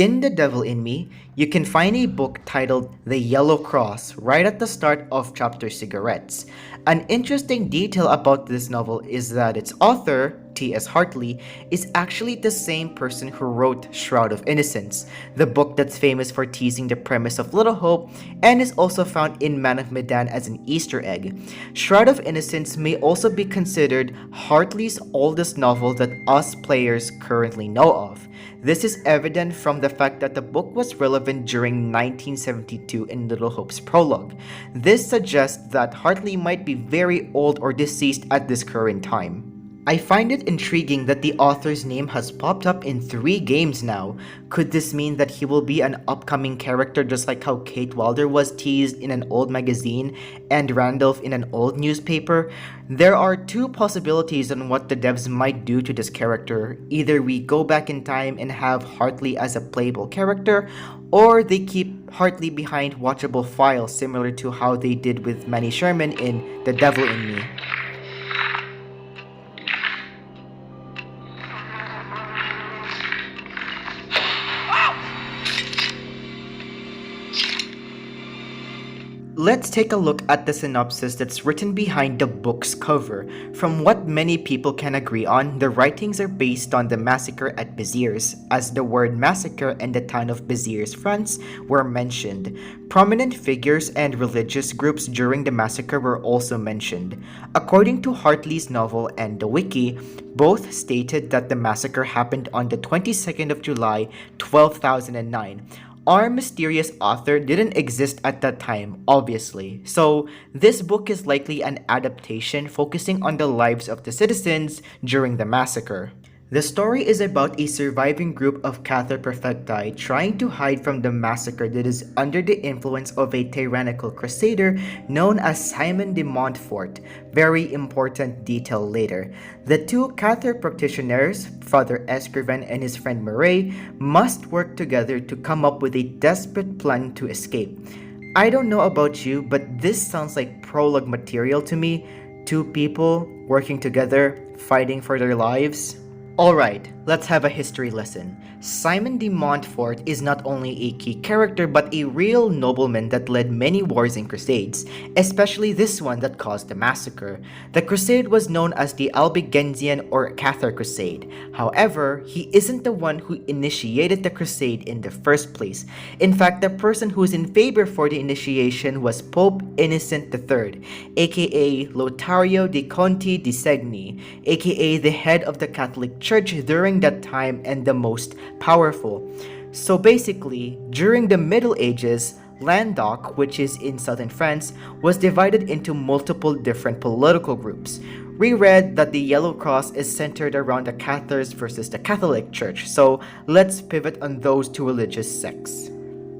In The Devil in Me, you can find a book titled The Yellow Cross right at the start of chapter Cigarettes. An interesting detail about this novel is that its author, T.S. Hartley, is actually the same person who wrote Shroud of Innocence, the book that's famous for teasing the premise of Little Hope and is also found in Man of Medan as an Easter egg. Shroud of Innocence may also be considered Hartley's oldest novel that us players currently know of. This is evident from the fact that the book was relevant during 1972 in Little Hope's prologue. This suggests that Hartley might be very old or deceased at this current time. I find it intriguing that the author's name has popped up in 3 games now. Could this mean that he will be an upcoming character just like how Kate Wilder was teased in an old magazine and Randolph in an old newspaper? There are 2 possibilities on what the devs might do to this character. Either we go back in time and have Hartley as a playable character, or they keep Hartley behind watchable files similar to how they did with Manny Sherman in The Devil in Me. Let's take a look at the synopsis that's written behind the book's cover. From what many people can agree on, the writings are based on the massacre at Béziers, as the word massacre and the town of Béziers, France were mentioned. Prominent figures and religious groups during the massacre were also mentioned. According to Hartley's novel and the wiki, both stated that the massacre happened on the 22nd of July, 12,009. Our mysterious author didn't exist at that time, obviously, so this book is likely an adaptation focusing on the lives of the citizens during the massacre. The story is about a surviving group of Cathar Perfecti trying to hide from the massacre that is under the influence of a tyrannical crusader known as Simon de Montfort. Very important detail later. The 2 Cathar practitioners, Father Escrivan and his friend Murray, must work together to come up with a desperate plan to escape. I don't know about you, but this sounds like prologue material to me. 2 people working together, fighting for their lives. Alright, let's have a history lesson. Simon de Montfort is not only a key character but a real nobleman that led many wars and crusades, especially this one that caused the massacre. The crusade was known as the Albigensian or Cathar Crusade. However, he isn't the one who initiated the crusade in the first place. In fact, the person who is in favor for the initiation was Pope Innocent III, aka Lothario de Conti di Segni, aka the head of the Catholic Church during that time and the most powerful. So basically, during the Middle Ages, Languedoc, which is in southern France, was divided into multiple different political groups. We read that the Yellow Cross is centered around the Cathars versus the Catholic Church, so let's pivot on those 2 religious sects.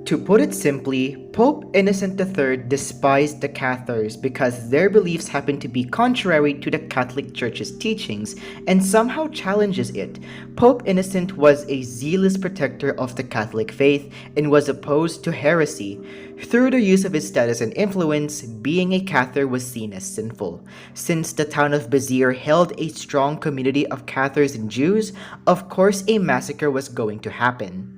To put it simply, Pope Innocent III despised the Cathars because their beliefs happened to be contrary to the Catholic Church's teachings and somehow challenges it. Pope Innocent was a zealous protector of the Catholic faith and was opposed to heresy. Through the use of his status and influence, being a Cathar was seen as sinful. Since the town of Béziers held a strong community of Cathars and Jews, of course a massacre was going to happen.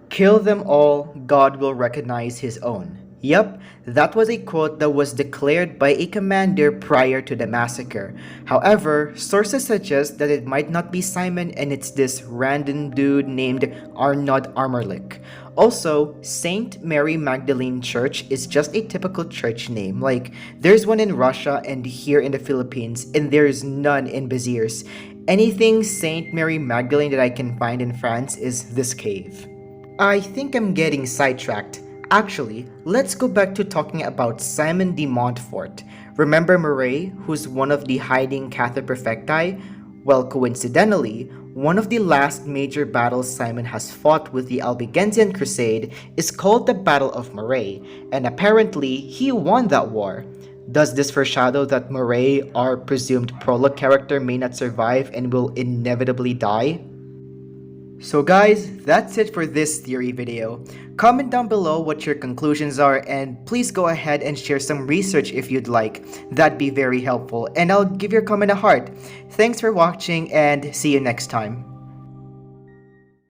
Kill them all, God will recognize his own. Yup, that was a quote that was declared by a commander prior to the massacre. However, sources suggest that it might not be Simon and it's this random dude named Arnaud Armerlich. Also, Saint Mary Magdalene Church is just a typical church name. Like, there's one in Russia and here in the Philippines, and there's none in Béziers. Anything Saint Mary Magdalene that I can find in France is this cave. I think I'm getting sidetracked. Actually, let's go back to talking about Simon de Montfort. Remember Murray, who's one of the hiding Cathar Perfecti? Well, coincidentally, one of the last major battles Simon has fought with the Albigensian Crusade is called the Battle of Murray, and apparently he won that war. Does this foreshadow that Murray, our presumed prologue character, may not survive and will inevitably die? So guys, that's it for this theory video. Comment down below what your conclusions are and please go ahead and share some research if you'd like. That'd be very helpful and I'll give your comment a heart. Thanks for watching and see you next time.